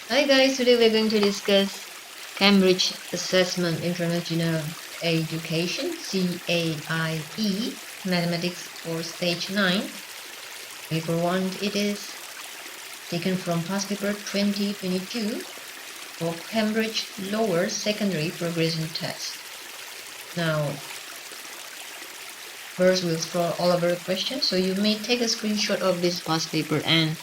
Hi guys, today we're going to discuss Cambridge Assessment International Education CAIE Mathematics for Stage 9. Paper 1 it is taken from past paper 2022 for Cambridge Lower Secondary Progression Test. Now first we'll scroll all over the question, so you may take a screenshot of this past paper and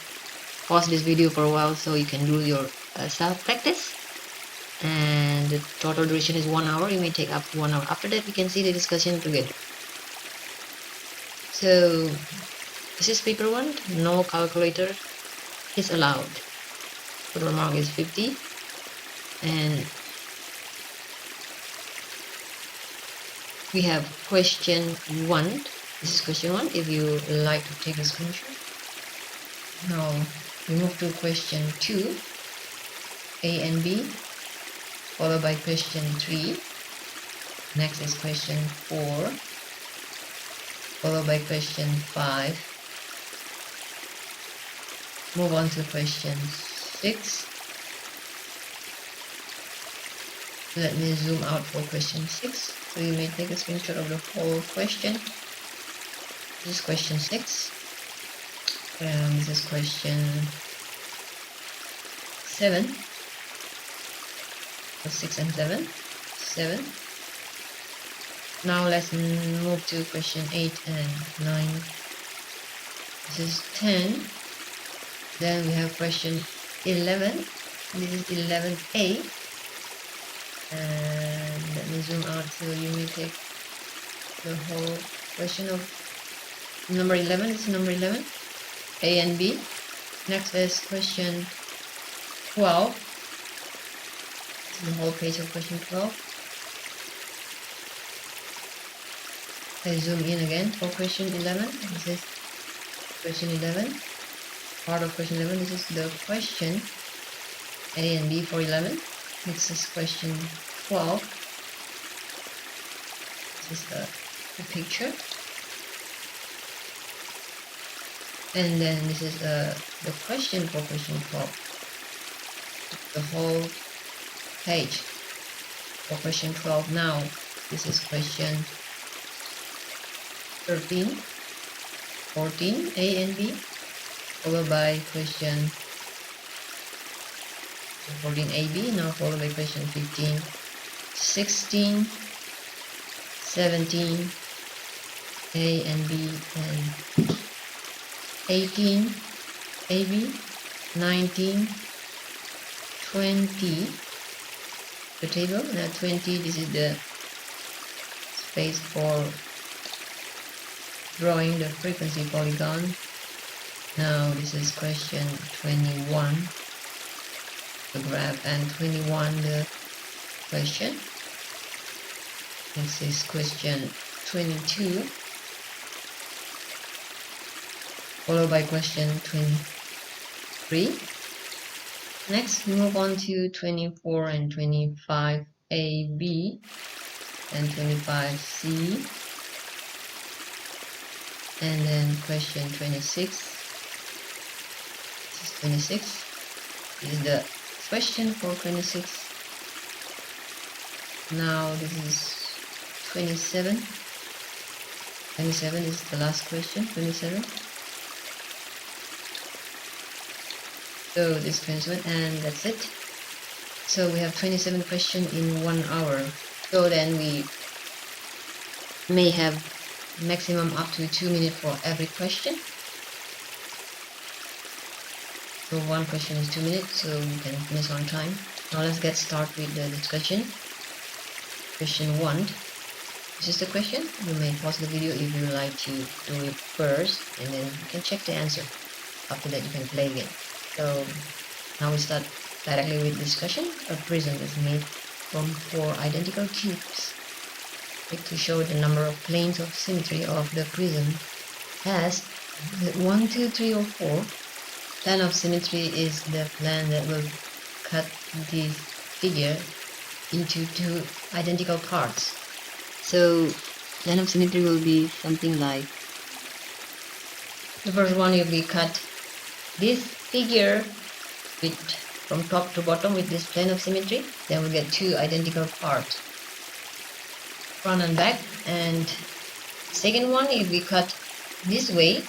pause this video for a while so you can do your self-practice. And the total duration is 1 hour. You may take up to 1 hour. After that we can see the discussion together. So this is paper 1. No calculator is allowed. Total mark is 50. And we have question 1. This is question 1 if you like to take a screenshot. Now we move to question 2, A and B, followed by question 3. Next is question 4, followed by question 5. Move on to question 6. Let me zoom out for question 6, so you may take a screenshot of the whole question. This is question 6. This is question 7. 6 and 7. Now let's move to question 8 and 9. This is 10. Then we have question 11. This is 11A. And let me zoom out so you may take the whole question of number 11. It's number 11, A and B. Next is question 12. The whole page of question 12. I zoom in again for question 11. This is question 11. Part of question 11. This is the question A and B for 11. This is question 12. This is the picture. And then this is the question for question 12. The whole page for question 12. Now this is question 13, 14, A and B, followed by question 14 AB, now followed by question 15, 16, 17, A and B, and 18, AB, 19, 20, the table. Now 20, this is the space for drawing the frequency polygon. Now this is question 21, the graph, and 21 the question. Next is question 22, followed by question 23. Next, move on to 24 and 25 A, B, and 25 C, and then question 26. This is 26. This is the question for 26. Now this is 27. 27 is the last question. 27. So this is 27, and that's it. So we have 27 questions in 1 hour. So then we may have maximum up to 2 minutes for every question. So one question is 2 minutes, so you can finish on time. Now let's get started with the discussion. Question 1. This is the question. You may pause the video if you like to do it first, and then you can check the answer. After that you can play again. So now we start directly with discussion. A prism is made from 4 identical cubes. To show the number of planes of symmetry of the prism has 1, 2, 3, or 4. Plane of symmetry is the plane that will cut this figure into 2 identical parts. So plane of symmetry will be something like the first one. Will be cut this figure with from top to bottom with this plane of symmetry, then we get two identical parts, front and back. And second one, if we cut this way,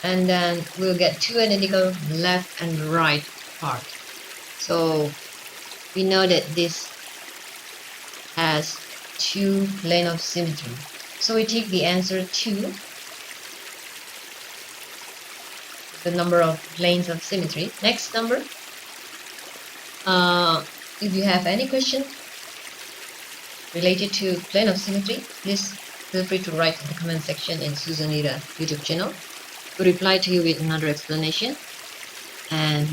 and then we'll get two identical left and right part. So we know that this has two plane of symmetry. So we take the answer 2, the number of planes of symmetry. Next number, if you have any question related to plane of symmetry, please feel free to write in the comment section in Susanita YouTube channel. We'll reply to you with another explanation, and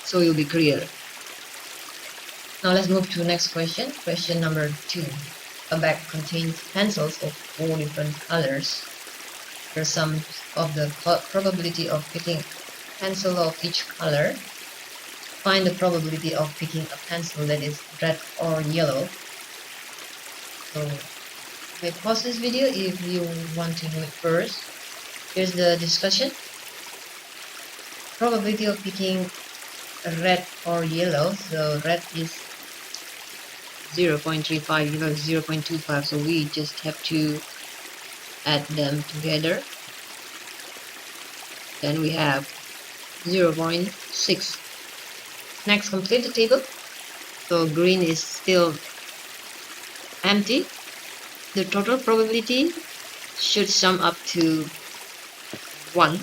so you'll be clear. Now let's move to the next question. Question number 2. A bag contains pencils of 4 different colors. The sum of the probability of picking a pencil of each color. Find the probability of picking a pencil that is red or yellow. So you may pause this video if you want to do it first. Here's the discussion. Probability of picking red or yellow. So red is 0.35, yellow is 0.25. So we just have to add them together. Then we have 0.6. Next, complete the table. So green is still empty. The total probability should sum up to 1.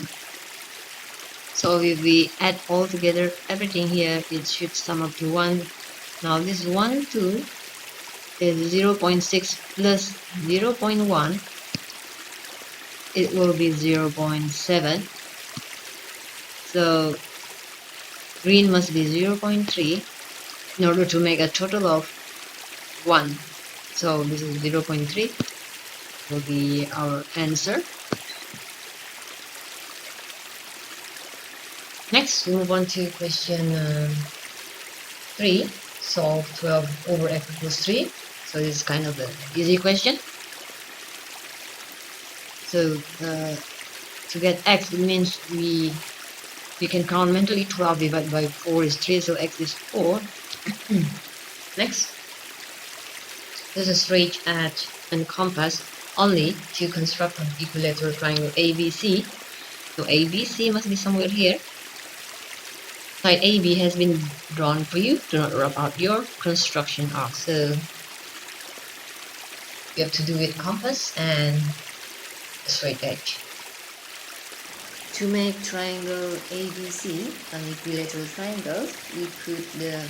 So if we add all together everything here, it should sum up to 1. Now this 1, 2 is 0.6 plus 0.1. It will be 0.7. So green must be 0.3 in order to make a total of 1. So this is 0.3 will be our answer. Next, we move on to question 3. Solve 12 over x equals 3. So this is kind of an easy question. So to get x, it means we can count mentally. 12 divided by 4 is 3, so x is 4. Next, there's a straight edge and compass only to construct an equilateral triangle ABC. So ABC must be somewhere here. Side AB has been drawn for you. Do not rub out your construction arc. So you have to do with compass and a straight edge. To make triangle ABC an equilateral triangle, we put the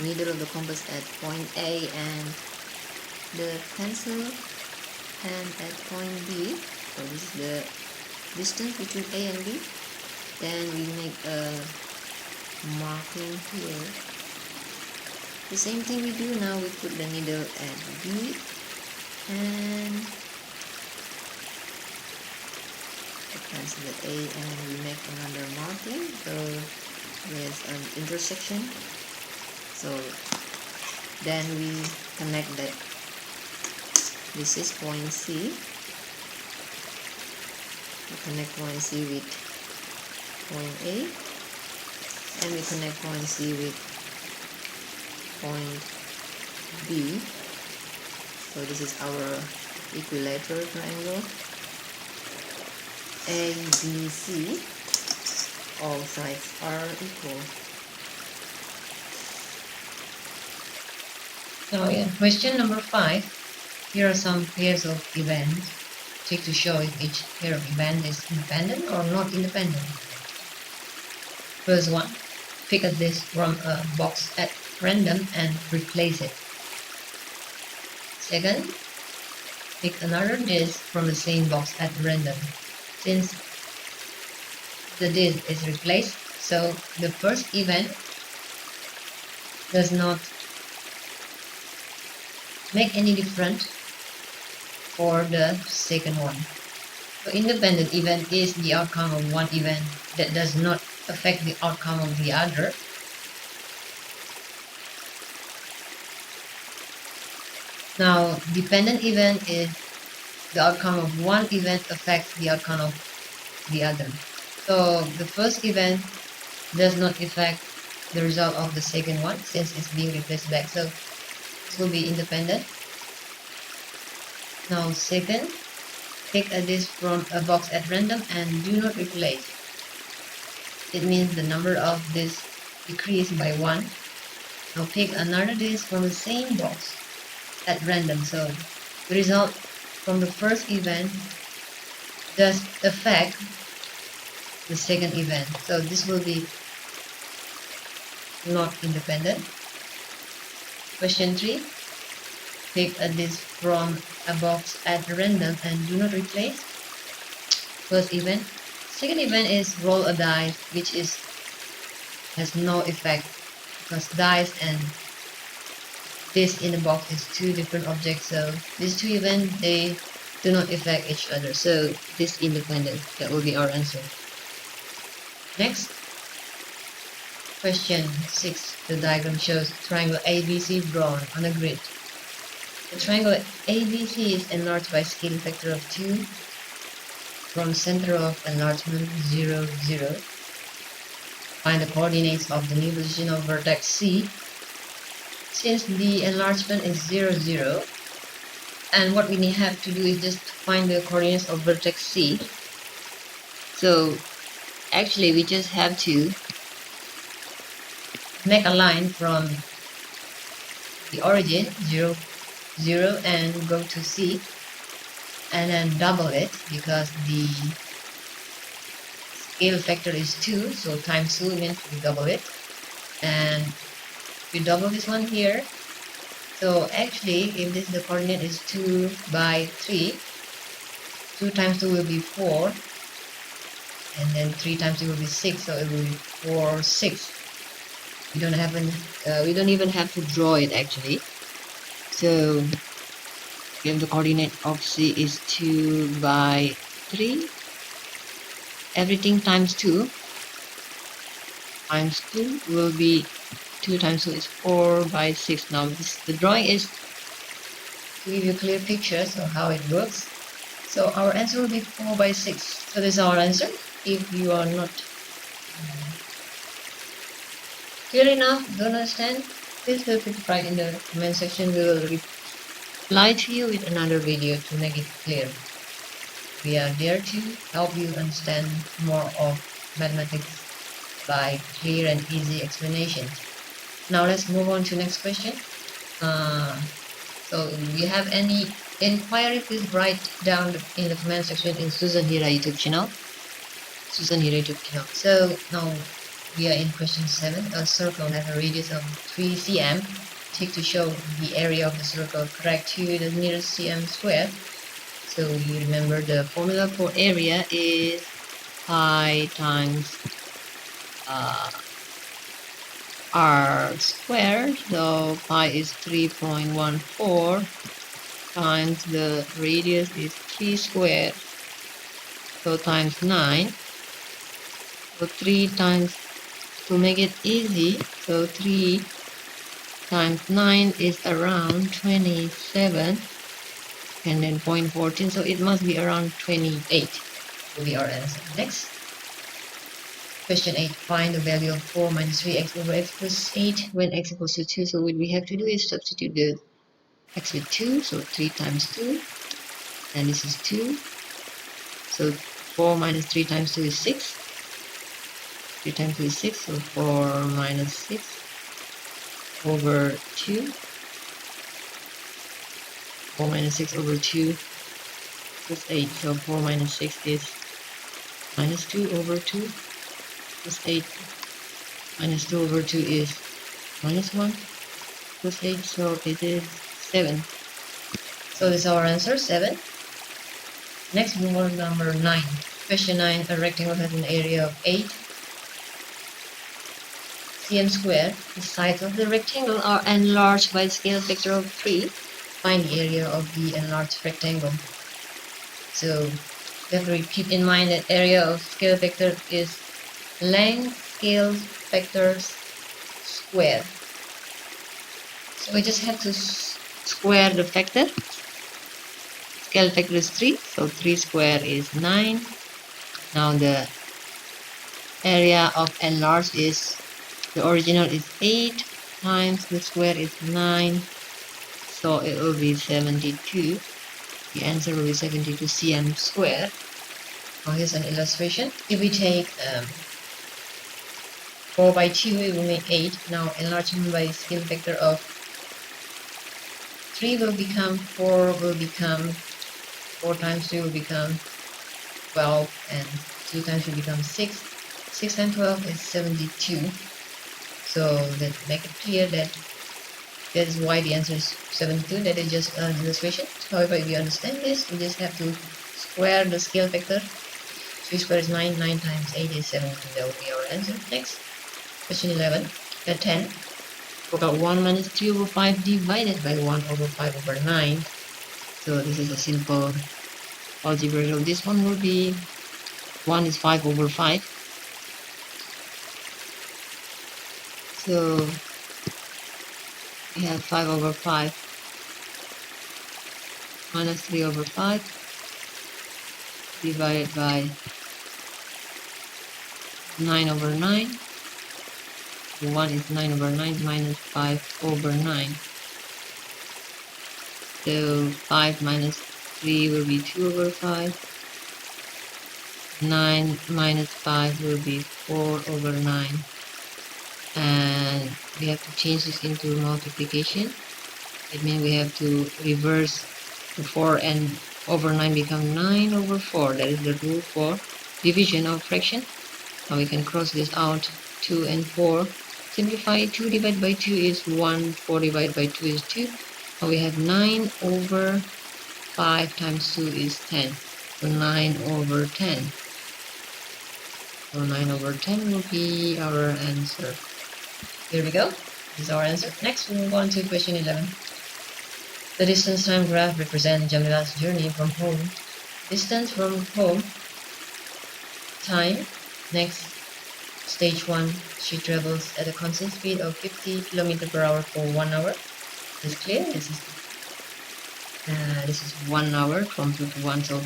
middle of the compass at point A and the pencil pen at point B. So this is the distance between A and B. Then we make a marking here. The same thing we do now, we put the needle at B and the pencil at A, and we make another marking. So there's an intersection. So then we connect that. This is point C. We connect point C with point A, and we connect point C with point B. So this is our equilateral triangle ABC. All sides are equal. Now in question number 5, here are some pairs of events. Check to show if each pair of events is independent or not independent. First one, pick a disk from a box at random and replace it. Second, pick another disk from the same box at random. Since the disk is replaced, so the first event does not make any difference for the second one. So independent event is the outcome of one event that does not affect the outcome of the other. Now, dependent event is the outcome of one event affects the outcome of the other. So the first event does not affect the result of the second one since it's being replaced back. So this will be independent. Now second, take a disk from a box at random and do not replace. It means the number of disks decreased by 1. Now pick another disk from the same box at random. So the result from the first event does affect the second event. So this will be not independent. Question 3. Pick a disk from a box at random and do not replace. First event. Second event is roll a dice, which has no effect because dice and this in the box is two different objects. So these two events, they do not affect each other. So this independent. That will be our answer. Next. Question 6. The diagram shows triangle ABC drawn on a grid. The triangle ABC is enlarged by scale factor of 2 from center of enlargement 0, 0. Find the coordinates of the new position of vertex C. Since the enlargement is 0, 0, and what we have to do is just find the coordinates of vertex C. So actually we just have to make a line from the origin 0, 0 and go to C and then double it because the scale factor is 2, so times 2 means we double it, and we double this one here. So actually if this the coordinate is 2 by 3, 2 times 2 will be 4, and then 3 times 2 will be 6, so it will be 4, 6. We don't even have to draw it actually. So if the coordinate of C is 2 by 3, everything times 2 will be 2 times 2 is 4 by 6. Now the drawing is to give you a clear picture of how it works. So our answer will be 4 by 6. So this is our answer. If you are not clear enough, don't understand, please feel free to write in the comment section. We will reply to you with another video to make it clear. We are there to help you understand more of mathematics by clear and easy explanations. Now let's move on to next question. So if you have any inquiry, please write down in the comment section in Susan Hira YouTube channel. So now we are in question 7. A circle has a radius of 3 cm. Take to show the area of the circle correct to the nearest cm square. So you remember the formula for area is pi times r squared. So pi is 3.14 times the radius is 3 squared. So times 9. So 3 times, to make it easy, so 3 times 9 is around 27, and then 0.14, so it must be around 28 will be our answer. Next, question 8. Find the value of 4 minus 3x over x plus 8 when x equals to 2. So what we have to do is substitute the x with 2, so 3 times 2, and this is 2. So 4 minus 3 times 2 is 6. 3 times 2 is 6, so 4 minus 6 over 2. 4 minus 6 over 2 plus 8. So 4 minus 6 is minus 2 over 2 plus 8. Minus 2 over 2 is minus 1 plus 8. So it is 7. So this is our answer, 7. Next, move on to number 9. Question 9. A rectangle has an area of 8 cm squared. The sides of the rectangle are enlarged by the scale factor of 3. Find the area of the enlarged rectangle. So you have to keep in mind that area of scale factor is length scale factor squared. So we just have to square the factor. Scale factor is 3, so 3 square is 9. Now the area of enlarged is, the original is 8 times the square is 9, so it will be 72. The answer will be 72 cm square. Now here's an illustration. If we take 4 by 2, it will make 8. Now enlargement by scale factor of 3 will become 4, will become 4 times 3 will become 12, and 2 times will become 6. 6 times 12 is 72. So that make it clear that that is why the answer is 72. That is just an illustration. However, if you understand this, you just have to square the scale factor. 3 squared is 9, 9 times 8 is 72. That will be our answer. Next, question 11. At 10, work out 1 minus 3 over 5 divided by 1 over 5 over 9. So this is a simple algebra. So this one will be 1 is 5 over 5. So we have 5 over 5 minus 3 over 5 divided by 9 over 9. 1 is 9 over 9 minus 5 over 9. So 5 minus 3 will be 2 over 5. 9 minus 5 will be 4 over 9. And we have to change this into multiplication. It means we have to reverse the 4 and over 9 become 9 over 4. That is the rule for division of fraction. Now we can cross this out. 2 and 4. Simplify. 2 divided by 2 is 1. 4 divided by 2 is 2. Now we have 9 over 5 times 2 is 10. So 9 over 10. So 9 over 10 will be our answer. Here we go. This is our answer. Next, we move on to question 11. The distance time graph represents Jamila's journey from home. Distance from home, time. Next, stage 1. She travels at a constant speed of 50 km per hour for 1 hour. Is clear? This is 1 hour from 2 to 1. So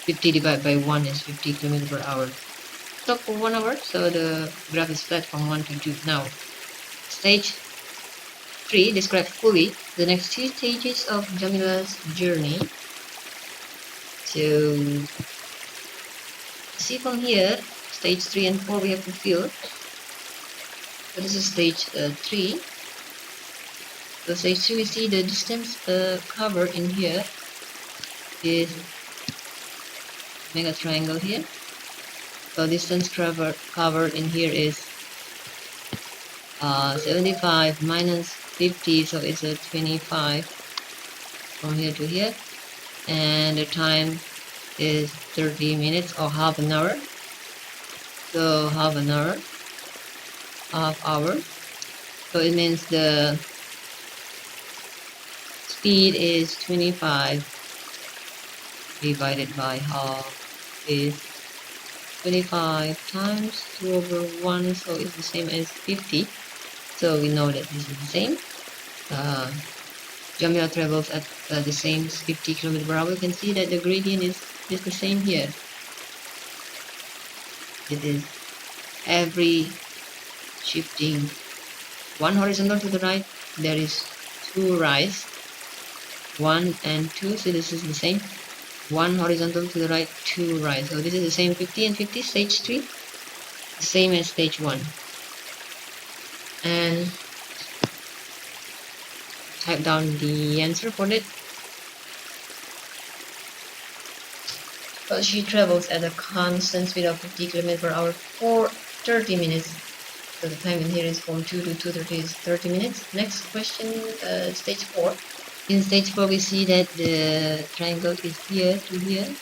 50 divided by 1 is 50 km per hour. Stop for 1 hour, so the graph is flat from 1 to 2. Now, stage 3 describes fully the next 2 stages of Jamila's journey. So, see from here, stage 3 and 4 we have to fill. So this is stage 3. So stage 3 we see the distance covered in here is, make a triangle here. So distance covered in here is 75 minus 50, so it's a 25 from here to here, and the time is 30 minutes or half an hour. So half hour. So it means the speed is 25 divided by half is 25 times 2 over 1, so it's the same as 50. So we know that this is the same. Jamila travels at the same 50 km per hour. You can see that the gradient is the same here. It is every shifting 1 horizontal to the right, there is 2 rise, 1 and 2, so this is the same. 1 horizontal to the right, 2 rise. So this is the same 50 and 50, stage 3, the same as stage 1. And type down the answer for it. Well, she travels at a constant speed of 50 km per hour for 30 minutes. So the time in here is from 2 to 2:30 is 30 minutes. Next question, stage 4. In stage 4, we see that the triangle is here to here.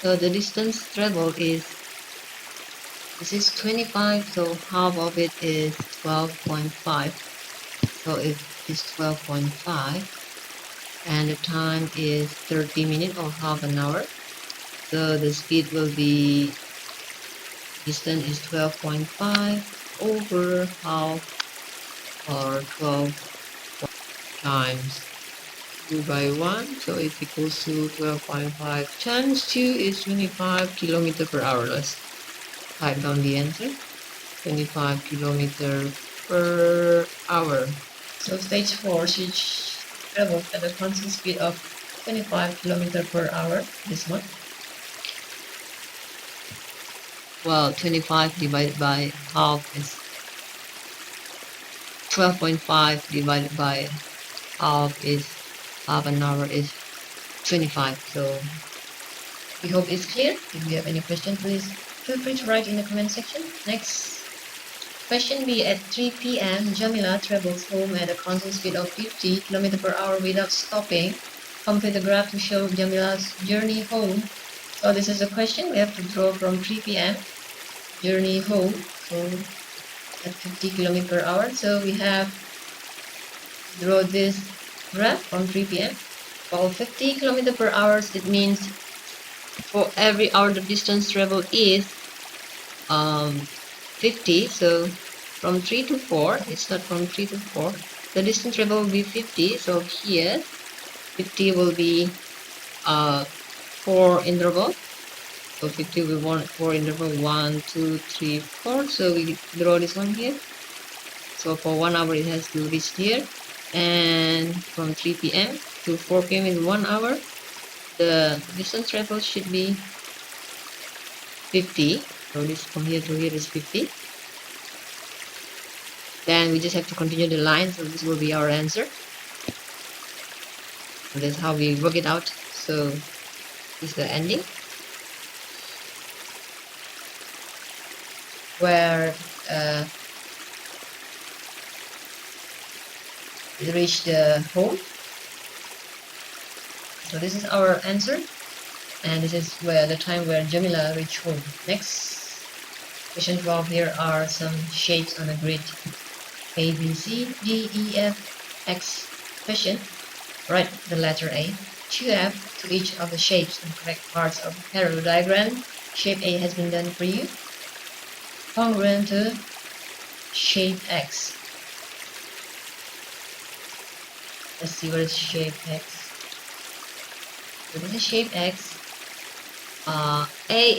So the distance traveled is, this is 25, so half of it is 12.5. So it is 12.5. And the time is 30 minutes or half an hour. So the speed will be, distance is 12.5 over half or 12 times 2 by 1, so it equals to 12.5 times 2 is 25 kilometer per hour. Let's type down the answer. 25 kilometer per hour. So stage 4 should travel at a constant speed of 25 kilometer per hour. This one. Well, 25 divided by half is 12.5 divided by half is half an hour is 25. So we hope it's clear. If you have any question, please feel free to write in the comment section. Next question B. At 3 p.m. Jamila travels home at a constant speed of 50 km per hour without stopping. Complete the graph to show Jamila's journey home. So this is a question we have to draw from 3 p.m. journey home. So at 50 km per hour. So we have draw this graph from 3 p.m. Well, 50 km per hour, it means for every hour the distance traveled is 50. So from 3 to 4, it's not from 3 to 4, the distance travel will be 50. So here 50 will be 4 interval. So 50 will be 4 interval 1, 2, 3, 4. So we draw this one here. So for 1 hour it has to reach here, and from 3 p.m. to 4 p.m. in 1 hour, the distance travel should be 50. So this from here to here is 50. Then we just have to continue the line. So this will be our answer. So that's how we work it out. So this is the ending, where we reach the home. So this is our answer, and this is where the time where Jamila reached home. Next, question 12. Here are some shapes on a grid: A, B, C, D, E, F, X. Question: write the letter A. Choose F to each of the shapes and correct parts of the parallel diagram. Shape A has been done for you. Congruent to shape X. Let's see what is shape X. So this is shape X. A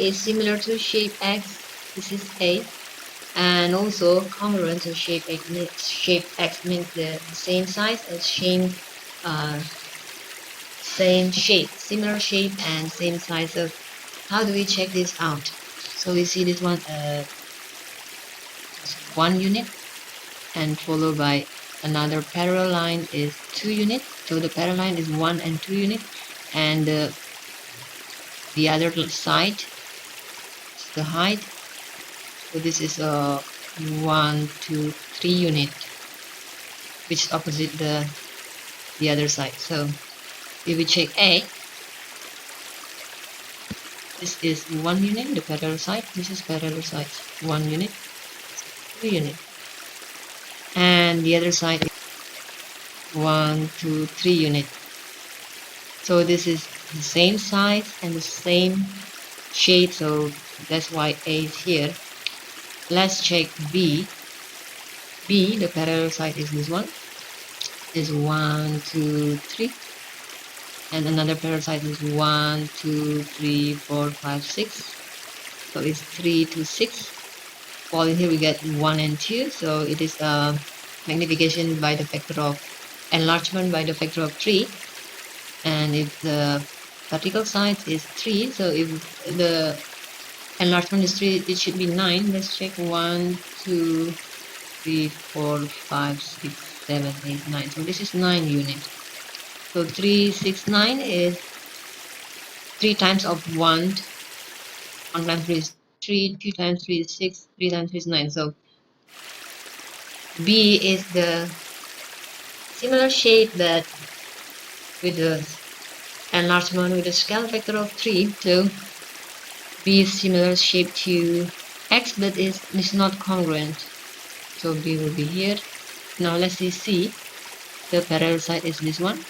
is similar to shape X. This is A, and also congruent to shape X. Shape X means the same size as same shape, similar shape and same size. So how do we check this out? So we see this one 1 unit, and followed by another parallel line is 2 units. So the parallel line is 1 and 2 units, and the other side is the height. So this is 1, 2, 3 unit, which is opposite the other side. So if we check A, this is 1 unit, the parallel side. This is parallel side, 1 unit, 2 unit, and the other side is 1, 2, 3 unit. So this is the same size and the same shade, so that's why A is here. Let's check B. B, the parallel side is this one. Is 1, 2, 3, and another parallel side is 1, 2, 3, 4, 5, 6. So it's 3 to 6. While in here we get 1 and 2, so it is magnification by the factor of enlargement by the factor of 3. And if the vertical side is 3, so if the enlargement is 3, it should be 9. Let's check 1, 2, 3, 4, 5, 6, 7, 8, 9. So this is 9 units. So 3, 6, 9 is 3 times of 1. 1 times 3 is 3, 2 times 3 is 6, 3 times 3 is 9. So B is the similar shape but with the enlargement with a scale factor of 3. So B is similar shape to X, but is not congruent. So B will be here. Now let's see C. The parallel side is this one.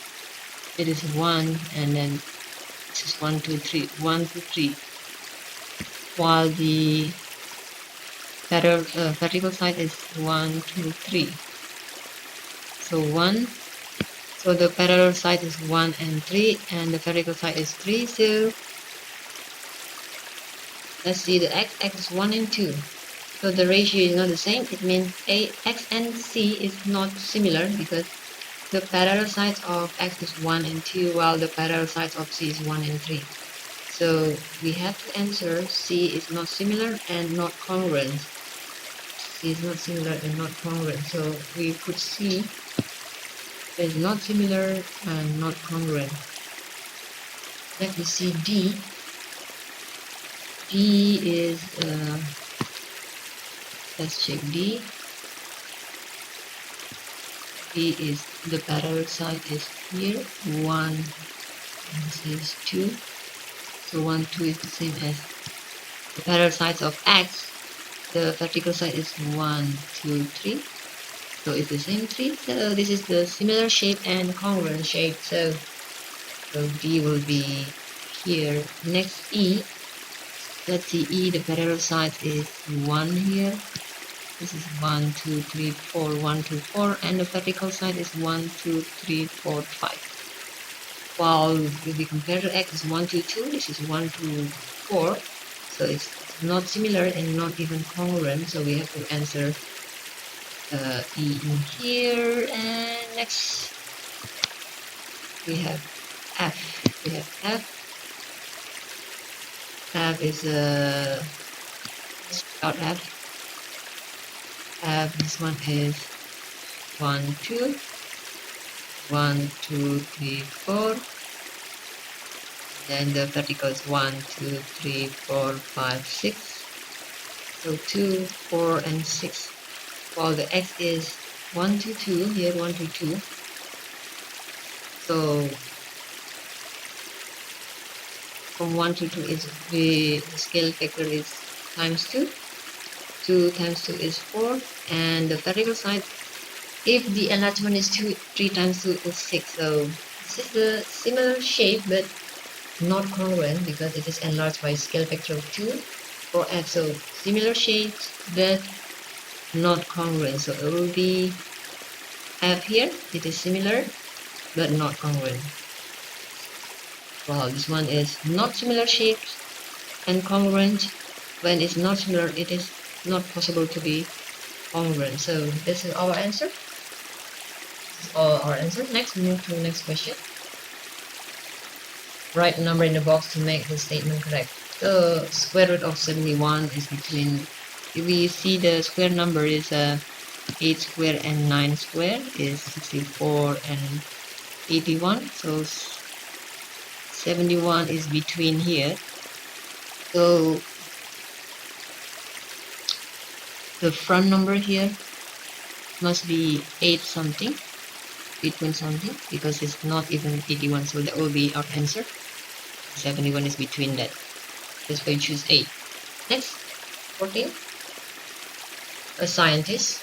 It is 1, and then this is 1, 2, 3, 1, 2, 3. While the vertical side is 1, 2, 3. So 1. So the parallel side is 1 and 3, and the vertical side is 3. So let's see, the x is 1 and 2. So the ratio is not the same. It means x and c is not similar because the parallel sides of x is 1 and 2, while the parallel sides of c is 1 and 3. So we have to answer C is not similar and not congruent. C is not similar and not congruent. So we put C is not similar and not congruent. Next we see D. D is, let's check D. D is, the parallel side is here, 1, and this is 2. So 1, 2 is the same as the parallel sides of X. The vertical side is 1, 2, 3. So it's the same 3. So this is the similar shape and congruent shape. So D will be here. Next E. Let's see E. The parallel side is 1 here. This is 1, 2, 3, 4, 1, 2, 4, and the vertical side is 1, 2, 3, 4, 5. While if we compare to X is 1, 2, 2, this is 1, 2, 4. So it's not similar and not even congruent. So we have to answer E in here. And next we have F. We have F. F is out F. F. This one is 1, 2, 1, 2, 3, 4. Then the vertical is 1, 2, 3, 4, 5, 6. So 2, 4, and 6. While the X is 1, 2, 2. Here 1, 2, 2. So from 1 to 2 is the scale factor is times 2. 2 times 2 is 4, and the vertical side, if the enlargement is 2, 3 times 2 is 6. So this is the similar shape but not congruent because it is enlarged by scale factor of 2 for F. So similar shapes but not congruent. So it will be F here. It is similar but not congruent. Well, this one is not similar shapes and congruent. When it's not similar, it is not possible to be congruent. So this is our answer. This is all our answer. Next, move to the next question. Write a number in the box to make the statement correct. The square root of 71 is between, if we see the square number is 8 square and 9 square is 64 and 81. So 71 is between here. So the front number here must be 8 something, between something, because it's not even 81. So that will be our answer. 71 is between that. That's why you choose 8. Next, 14. A scientist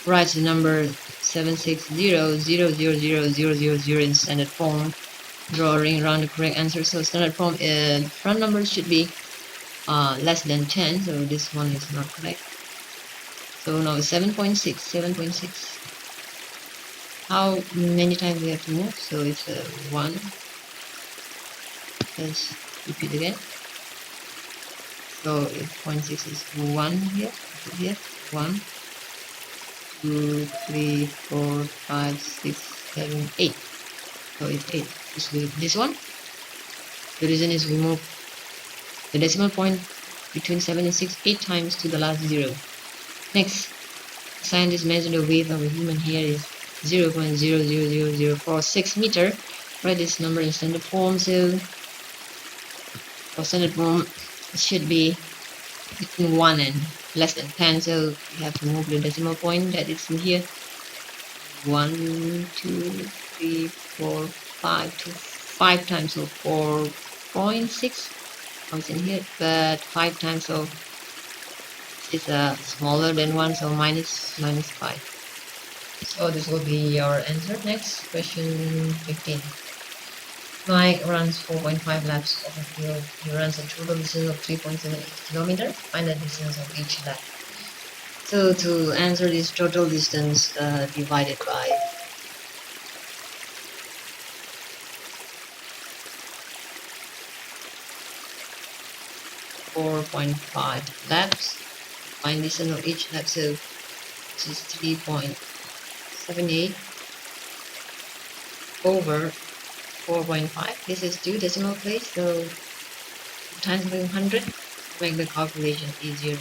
writes the number 760000000 in standard form. Draw a ring around the correct answer. So standard form, front number should be less than 10. So this one is not correct. So now 7.6. 7.6. How many times we have to move? So it's 1. Let's repeat again. So 0.6 is 1 here. Here 1, 2, 3, 4, 5, 6, 7, 8. So it's 8. Let's do this one. The reason is we move the decimal point between 7 and 6 8 times to the last 0. Next, scientists measure the width of a human hair is 0.00046 meter. Write this number in standard form. So for standard form, it should be between 1 and less than 10. So you have to move the decimal point that is in here. 1, 2, 3, 4, 5 to 5 times of 4.6 comes in here, but 5 times of is smaller than 1, so minus 5. So this will be our answer. Next, question 15. Mike runs 4.5 laps of a field. He runs a total distance of 3.78 km. Find the distance of each lap. So to answer this total distance divided by 4.5 laps, find distance of each lap. So this is 3.78 over 4.5. This is 2 decimal place, so times by 100 make the calculation easier.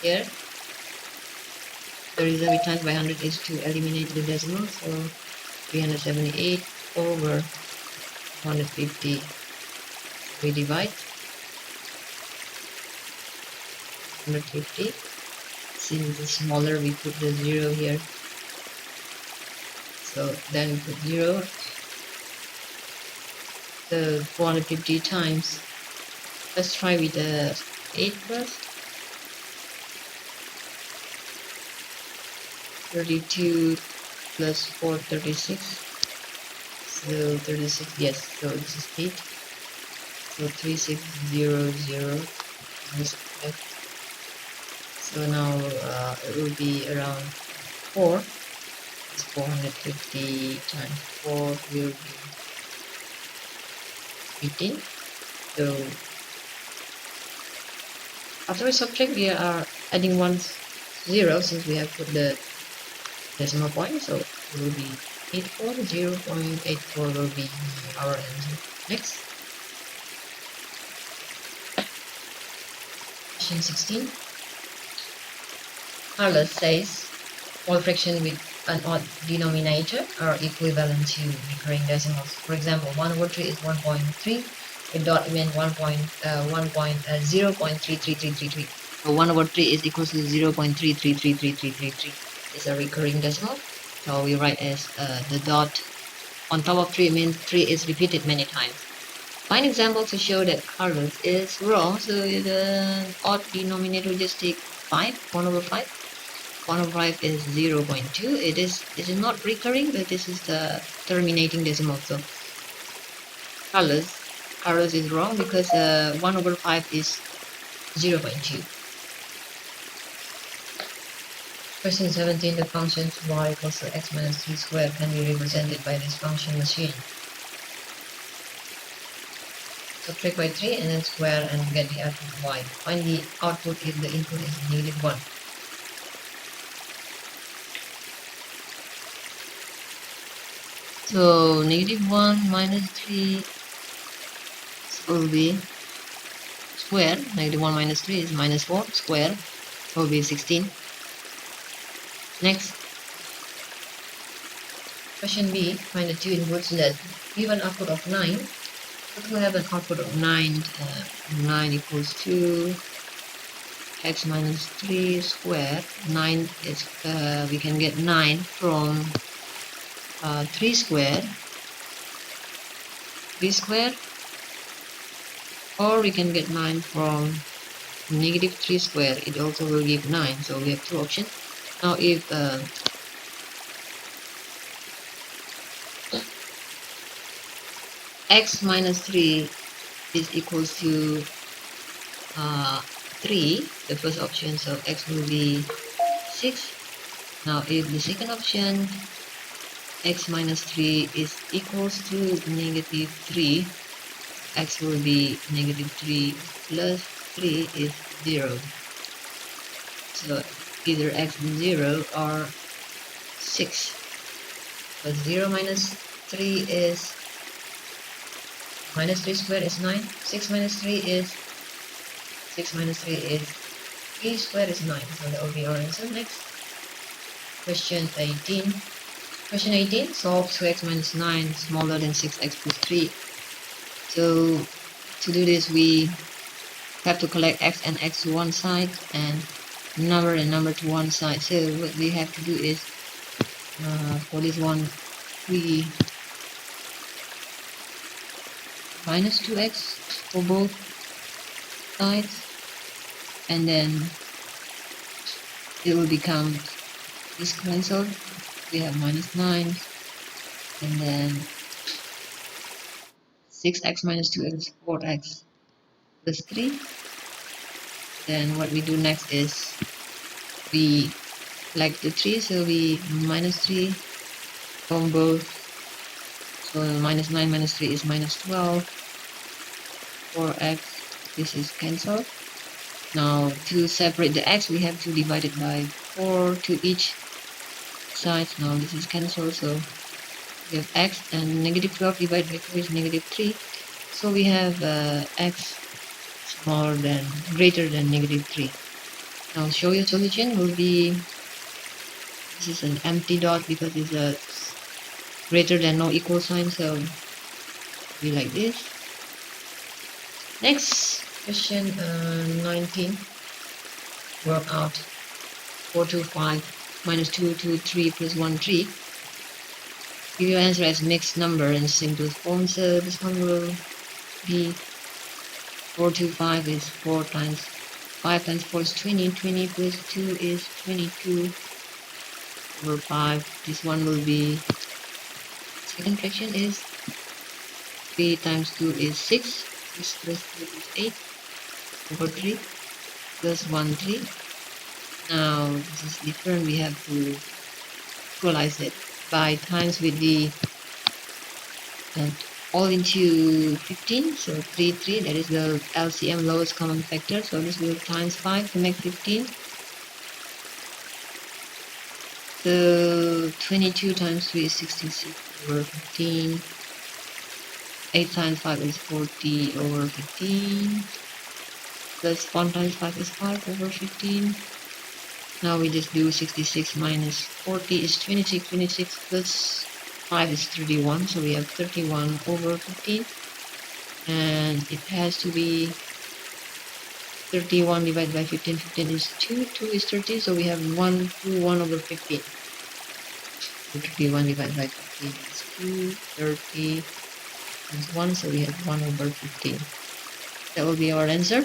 Here the reason we times by 100 is to eliminate the decimal, so 378 over 150. We divide 150. Since it's smaller, we put the 0 here. So then we put 0. So 450 times. Let's try with the 8 first. 32 plus 4, 36. So 36, yes. So this is 8. So 3600. This is 5. So now it will be around 4. 450 times 4 will be 18. So after we subtract, we are adding 1 0 since we have put the decimal point, so it will be 84. 0.84 will be our answer. Next, question 16. Carlos says all fractions with an odd denominator are equivalent to recurring decimals. For example, 1/3 is 1.3. The dot means 0.333333. So 1/3 is equal to 0.333333. It's a recurring decimal. So we write as the dot on top of 3 means 3 is repeated many times. Find example to show that Carlos is wrong. So the odd denominator, just take 5, 1/5. 1/5 is 0.2. This is not recurring, but this is the terminating decimal. So Carlos is wrong because 1/5 is 0.2. Question 17. The function y equals to x minus 3 squared can be represented by this function machine. Subtract by 3 and then square and get the output y. Find the output if the input is -1. So -1 minus 3 will be square. -1 minus 3 is -4. Square will be 16. Next, question B. Find the two inputs that give an output of 9. What will have an output of 9? 9 equals to x minus 3 squared. 9 is we can get 9 from 3 squared, or we can get 9 from -3 squared. It also will give 9. So we have two options. Now if x minus 3 is equals to 3, the first option, so x will be 6. Now if the second option, x minus 3 is equals to -3, x will be -3 plus 3 is 0. So either x is 0 or 6. But 0 minus 3 is -3 squared is 9. 6 minus 3 is 3 squared is 9. So that will be our answer. Next, question 18. Question 18, solve 2x minus 9 smaller than 6x plus 3. So to do this, we have to collect x and x to one side and number and number to one side. So what we have to do is for this one, we minus 2x for both sides, and then it will become this cancelled. We have -9, and then 6x minus 2x is 4x plus 3. Then what we do next is we like the 3, so we minus 3 from both. So minus 9 minus 3 is minus 12. 4x, this is cancelled. Now to separate the x, we have to divide it by 4 to each side. Now this is cancelled, so we have x, and negative 12 divided by 4 is negative 3. So we have x greater than negative 3. Now show your solution will be, this is an empty dot because it's a greater than or equal sign, so be like this. Next question 19. Work out 425 minus 223 plus 13. Give your answer as mixed number in simplest form. So this one will be 425 is 4 times 5 times 4 is 20. 20 plus 2 is 22 over 5. This one will be, second fraction is 3 times 2 is 6. 6 plus 2 is 8 over 3 plus 1 3. Now this is different, we have to equalize it by times with the all into 15, so 3 3, that is the LCM, lowest common factor, so this will times 5 to make 15. So 22 times 3 is 66 over 15. 8 times 5 is 40 over 15. Plus 1 times 5 is 5 over 15. Now we just do 66 minus 40 is 26. 26 plus 5 is 31. So we have 31 over 15. And it has to be 31 divided by 15. 15 is 2. 2 is 30. So we have 1 over 15. So 31 divided by 15 is 2. 30 is 1. So we have 1 over 15. That will be our answer.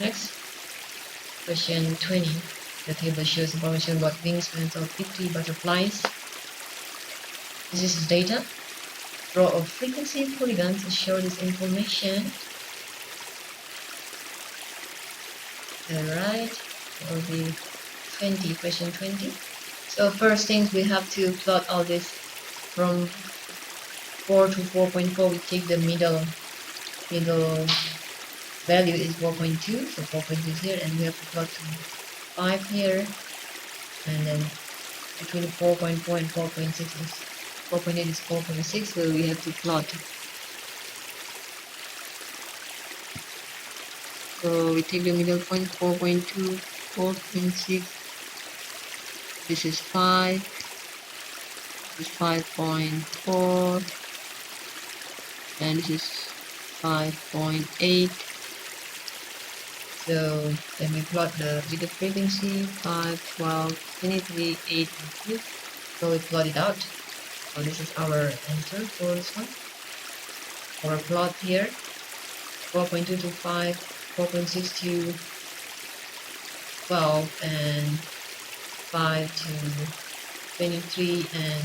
Next, question 20. The table shows information about wingspans of 50 butterflies. This is data. Draw a frequency polygon to show this information. Alright, that will be 20, question 20. So first things, we have to plot all this from 4 to 4.4. We take the middle value is 4.2, so 4.2 is here, and we have to plot to 5 here, and then between 4.4 and 4.6 is 4.8 is 4.6, so we have to plot. So we take the middle point 4.2, 4.6. This is 5. This is 5.4, and this is 5.8. So then we plot the frequency 5, 12, 23, 8, and 2. So we plot it out. So this is our answer for this one. Our plot here 4.2 to 5, 4.6 to 12, and 5 to 23, and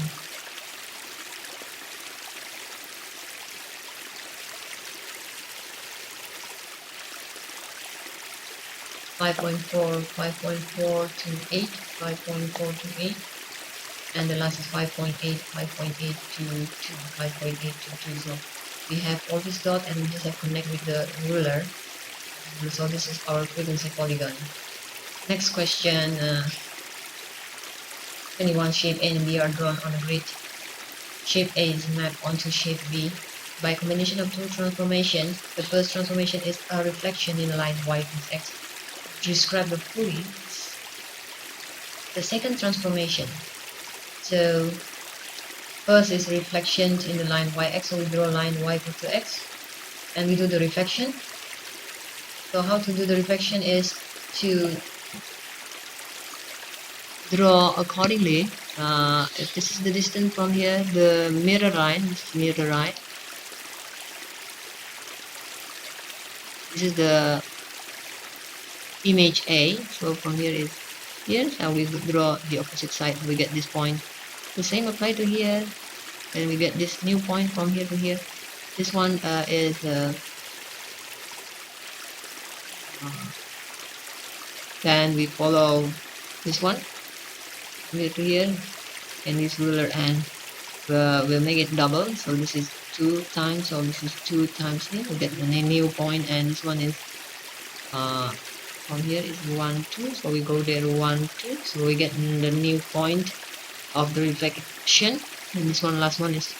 5.4 to 8, 5.4 to 8, and the last is 5.8 to 2, 5.8 to 2. So we have all this dot, and we just have to connect with the ruler. So this is our frequency polygon. Next question, 21. Shape A and B are drawn on a grid. Shape A is mapped onto shape B by a combination of two transformations. The first transformation is a reflection in a line y equals x. Describe the fully the second transformation. So first is reflection in the line yx, so we draw a line y equal to x, and we do the reflection. So how to do the reflection is to draw accordingly. If this is the distance from here, the mirror line, this is the image A. So from here is here, so we draw the opposite side, we get this point. The same apply to here, and we get this new point from here to here. This one is Then we follow this one here to here, and this ruler, and we'll make it double. So this is 2 times, so this is 2 times here. We get the new point, and this one is from here is 1 2, so we go there 1 2, so we get the new point of the reflection. And this one, last one, is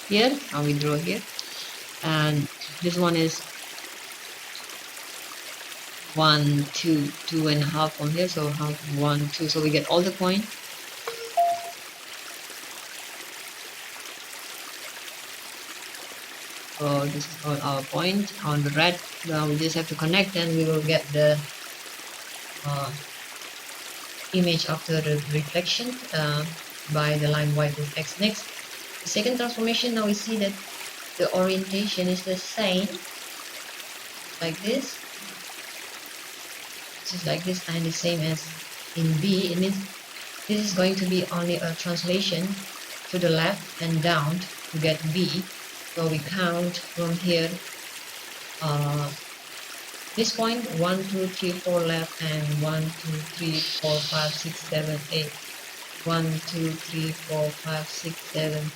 here, and we draw here, and this one is 1 2 2.5 from here, so half 1 2, so we get all the point. So this is all our point on the red. Now we just have to connect, and we will get the image after the reflection by the line y with x. Next, the second transformation. Now we see that the orientation is the same, like this. This is like this, and the same as in B. It means this is going to be only a translation to the left and down to get B. So we count from here this point 1 2 3 4 left, and 1 2 3 4 5 6 7 8, 1 2 3 4 5 6 7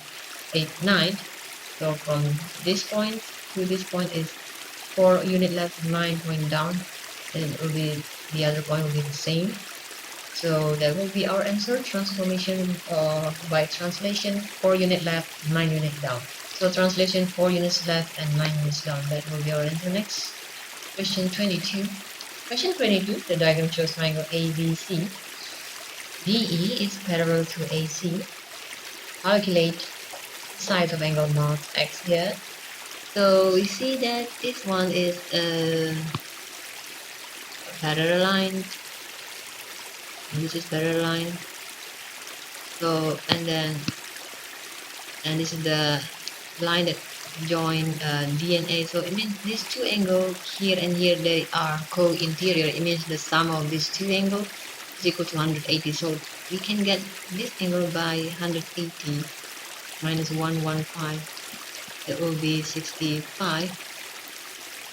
8 9. So from this point to this point is 4 unit left, 9 point down, and it will be the other point will be the same. So that will be our answer, transformation by translation, 4 unit left, 9 unit down. So translation, 4 units left and 9 units down. That will be our answer. Next, question 22. Question 22, the diagram shows triangle ABC. DE is parallel to AC. Calculate sides of angle north x here. So we see that this one is a parallel line. This is parallel line. So and this is the line that join D and A. So it means these two angles here and here, they are co-interior. It means the sum of these two angles is equal to 180. So we can get this angle by 180 minus 115. That will be 65.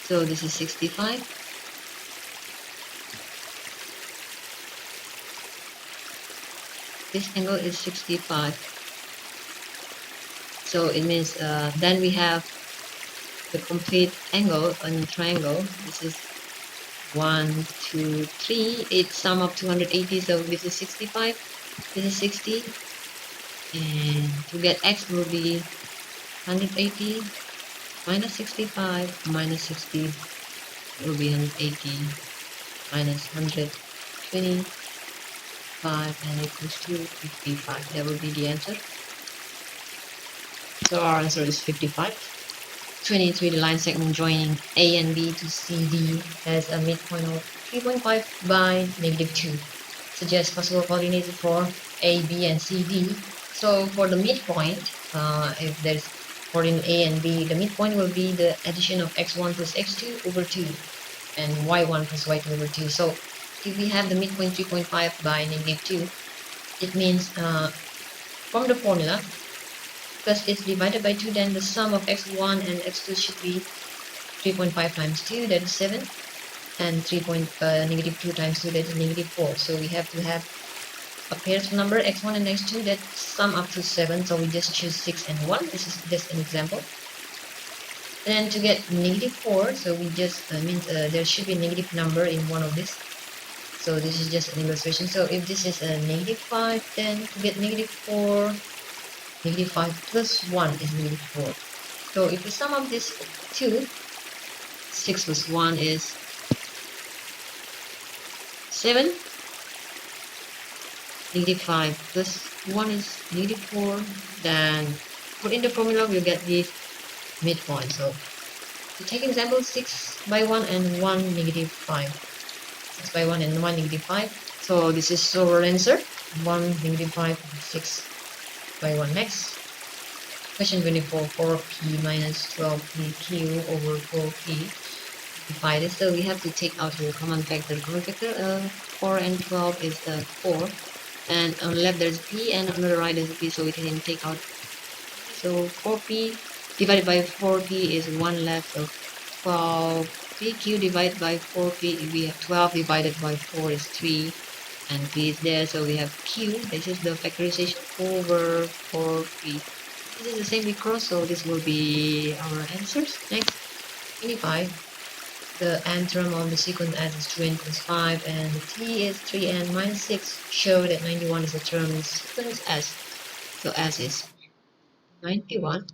So this is 65. This angle is 65. So it means then we have the complete angle on triangle. This is 1 2 3. It sum up to 180. So this is 65. This is 60. And to get x will be 180 minus 65 minus 60. It will be 180 minus 125, and equals to 55. That will be the answer. So our answer is 55. 23, the line segment joining A and B to CD has a midpoint of 3.5 by -2. Suggest possible coordinates for A, B, and CD. So for the midpoint, if there's coordinate A and B, the midpoint will be the addition of x1 plus x2 over 2 and y1 plus y2 over 2. So if we have the midpoint 3.5 by -2, it means from the formula, because it's divided by 2, then the sum of x1 and x2 should be 3.5 times 2, that is 7, and -2 times 2, that is -4. So we have to have a pair of number x1 and x2 that sum up to 7. So we just choose 6 and 1. This is just an example. And to get -4, so we just means there should be a negative number in one of this. So this is just an illustration. So if this is a -5, then to get -4, -5 plus 1 is -4. So if we sum up this 2, 6 plus 1 is 7. -5 plus 1 is -4. Then put in the formula, we'll get the midpoint. So to take example, 6 by 1 and 1 -5. 6 by 1 and 1 -5. So this is our answer. 1 -5, 6 by 1. Next, question 24, 4p minus 12pq over 4p divided. So we have to take out the common factor. Common factor 4 and 12 is 4, and on the left there's p, and on the right there's p, so we can take out. So 4p divided by 4p is 1 left, so 12 3q divided by 4p. We have 12 divided by 4 is 3, and p is there, so we have q. This is the factorization over 4p. This is the same we cross, so this will be our answers. Next, 25. The nth term of the sequence s is 2n plus 5, and the t is 3n minus 6. Show that 91 is the term in sequence s. So s is 91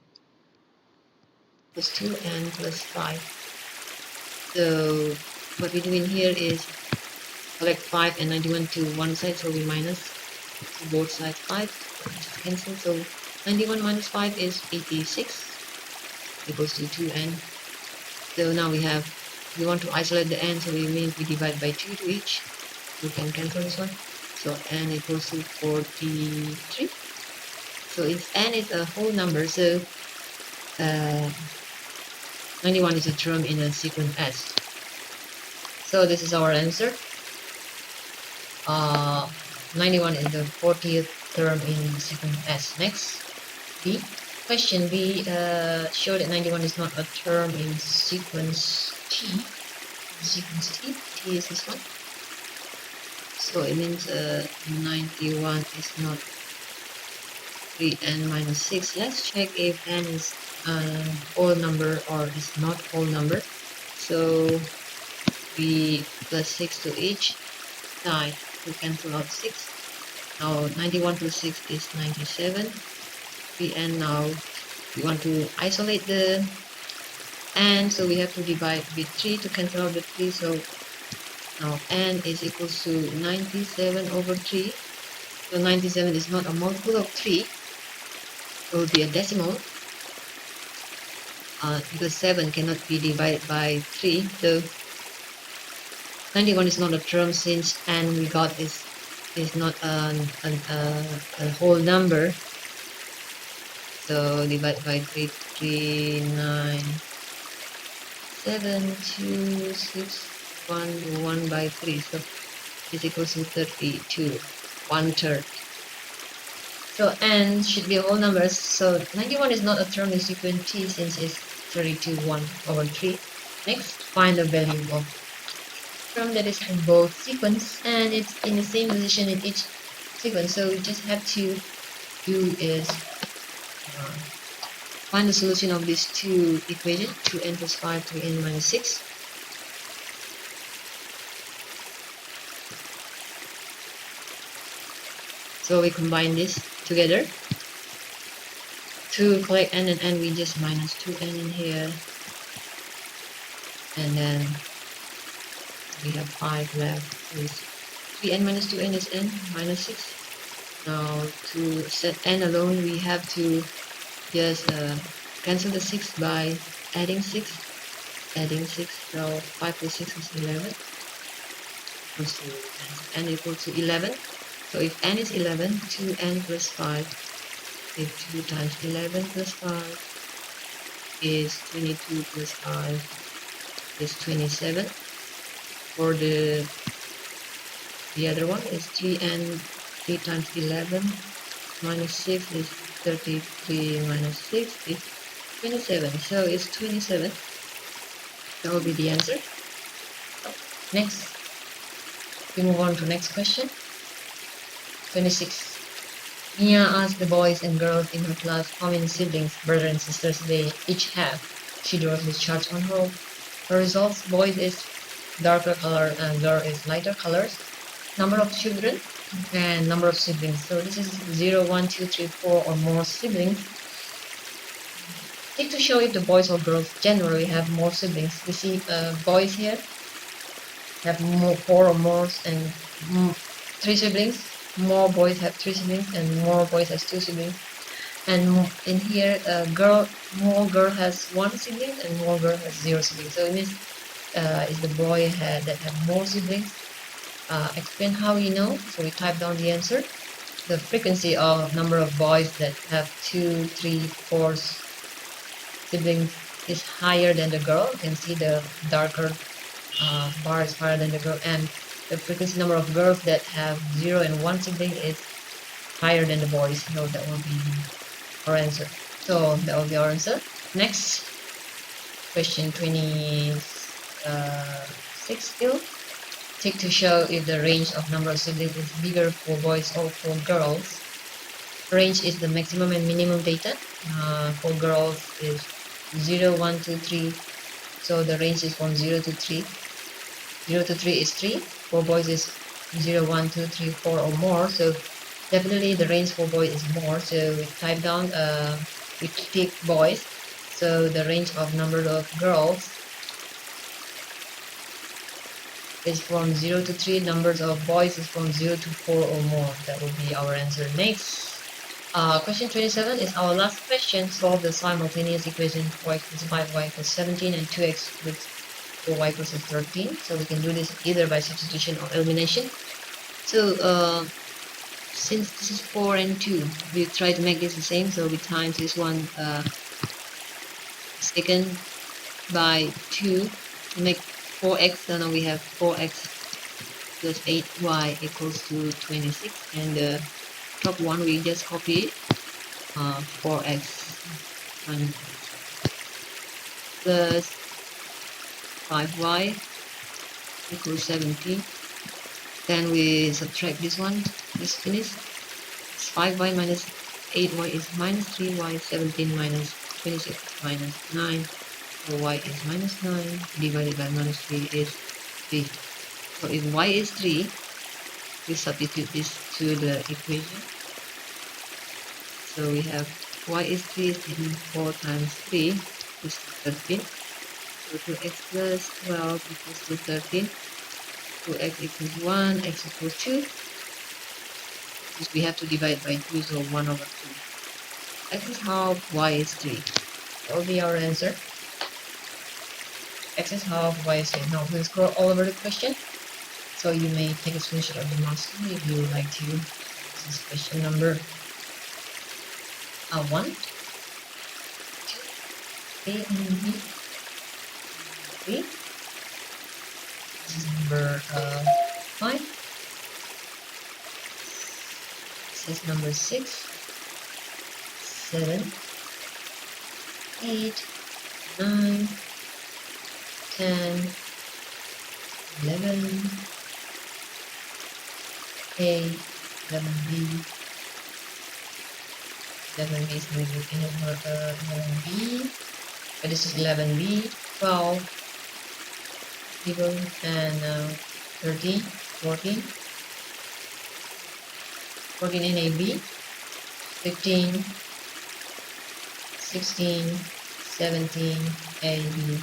plus 2n plus 5. So what we do in here is collect 5 and 91 to one side, so we minus to both sides 5. Just cancel. So 91 minus 5 is 86 equals to 2n. So now we want to isolate the n, so we divide by 2 to each. We can cancel this one. So n equals to 43. So if n is a whole number, so 91 is a term in a sequence s. So this is our answer. 91 is the 40th term in the sequence s. Next, B. Question B. Show that 91 is not a term in sequence t. Sequence t. T is this one. So it means 91 is not 3n minus 6. Let's check if n is whole number or is not whole number. So we plus 6 to each side to cancel out 6. Now 91 plus 6 is 97. And now we want to isolate the n, so we have to divide with 3 to cancel out the 3. So now n is equals to 97 over 3. So 97 is not a multiple of 3. It will be a decimal. Because 7 cannot be divided by 3. So 91 is not a term, since n we got is not a whole number. So divide by 3, 3, 9, 7, 2, 6, 1, 1 by 3. So this equals to 32, 1/3. So n should be a whole number. So 91 is not a term in sequence t, since it's 32, 1 over 3. Next, find the value of term that is in both sequence, and it's in the same position in each sequence. So we just have to do is find the solution of these two equations, 2n plus 5, 3n minus 6. So we combine this together. To collect n and n, we just minus 2n in here, and then we have 5 left. 3n minus 2n is n minus 6. Now to set n alone, we have to just cancel the 6 by adding 6. So 5 plus 6 is 11. So n equals to 11. So if n is 11, 2n plus 5 is 2 times 11 plus 5 is 22 plus 5 is 27. For the other one is 3n, 3 times 11 minus 6 is 33 minus 6 is 27. So it's 27. That will be the answer. Next, we move on to next question. 26. Mia asked the boys and girls in her class how many siblings, brothers and sisters, they each have. She draws the charts on her results. Boys is darker color and girl is lighter colors. Number of children and number of siblings. So this is 0, 1, 2, 3, 4 or more siblings. Take to show if the boys or girls generally have more siblings. We see boys here have 4 or more and 3 siblings. More boys have 3 siblings and more boys has 2 siblings. And in here, more girl has 1 sibling and more girl has 0 siblings. So it means is the boy that have more siblings. Explain how you know. So we type down the answer. The frequency of number of boys that have 2, 3, 4 siblings is higher than the girl. You can see the darker bar is higher than the girl, and the frequency number of girls that have 0 and 1 sibling is higher than the boys. So that will be our answer. So that will be our answer. Next, question 27. 6 still. Tick to show if the range of number of siblings is bigger for boys or for girls. Range is the maximum and minimum data. For girls is 0, 1, 2, 3. So the range is from 0 to 3. 0 to 3 is 3. For boys is 0, 1, 2, 3, 4 or more. So definitely the range for boys is more. So we type down, we tick boys. So the range of number of girls is from 0 to 3. Numbers of boys is from 0 to 4 or more. That will be our answer. Next. Question 27 is our last question. Solve the simultaneous equation y equals 5y equals 17 and 2x with 4y equals 13. So we can do this either by substitution or elimination. So since this is 4 and 2, we try to make this the same. So we times this one second by 2 to make 4x. So now we have 4x plus 8y equals to 26. And the top one we just copy 4x plus 5y equals 17. Then we subtract this one, just finish. It's 5y minus 8y is minus 3y, 17 minus 26 minus 9, so y is minus 9 divided by minus 3 is 3. So if y is 3, we substitute this to the equation. So we have y is 3 is 4 times 3 is 13. So 2x plus 12 equals to 13. 2x equals 1, x equals 2. Because we have to divide by 2, so 1 over 2. X is half, y is 3. That will be our answer. X is half, y is 3. Now we'll scroll all over the question. So you may take a screenshot of the master if you would like to. This is question number 1, 2, A and B. 3. This is number 5. This is number 6, 7, 8, 9, 10, 11, A, 11B, 11B is going to be number 11B, but this is 11B, 12, and 13, 14, 14 in AB, 15, 16, 17, AB,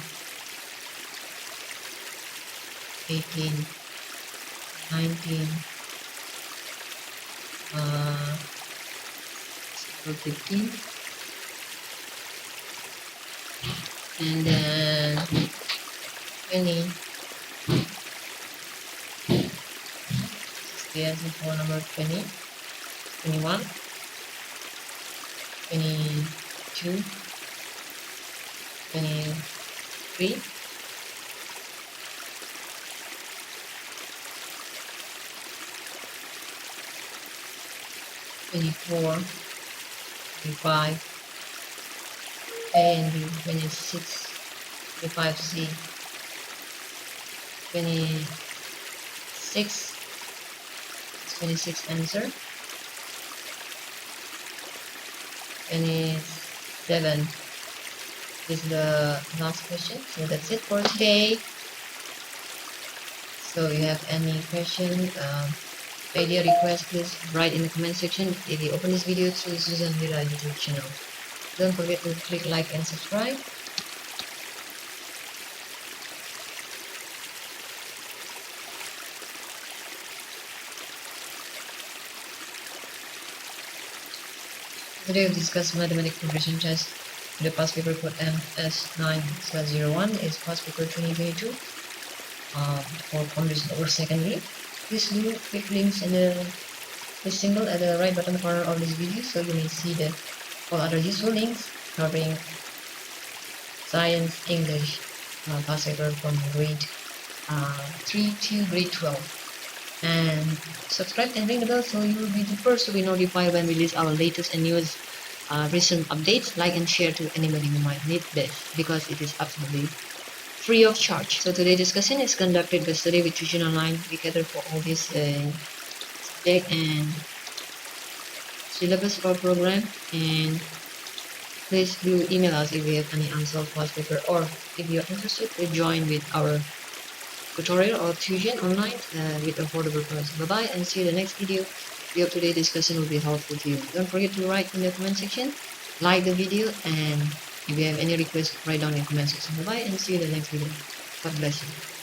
18, 19, 15, and then 20. The answer for number 20, 21, 22, 23, 24, 25, A and B, 26, 25C, 26, 26 answer, 27 is the last question. So that's it for today. So you have any question, idea, request, please write in the comment section. If you open this video through Susan Vira YouTube channel, don't forget to click like and subscribe. Today we discussed mathematics progression test. The past paper code MS9/01 is past paper 2022 for conversion over secondary. Please do click links in the symbol at the right bottom corner of this video so you may see the all other useful links covering science, English, past paper from grade 3 to grade 12. And subscribe and ring the bell so you will be the first to be notified when we release our latest and newest recent updates. Like and share to anybody who might need this because it is absolutely free of charge. So today's discussion is conducted by Study with Tuition Online. We cater for all this subject and syllabus for program, and please do email us if you have any unsolved past paper, or if you're interested to join with our tutorial or tuition online with affordable price. Bye bye and see you in the next video. We hope today's discussion will be helpful to you. Don't forget to write in the comment section, like the video, and if you have any requests, write down in the comment section. Bye bye and see you in the next video. God bless you.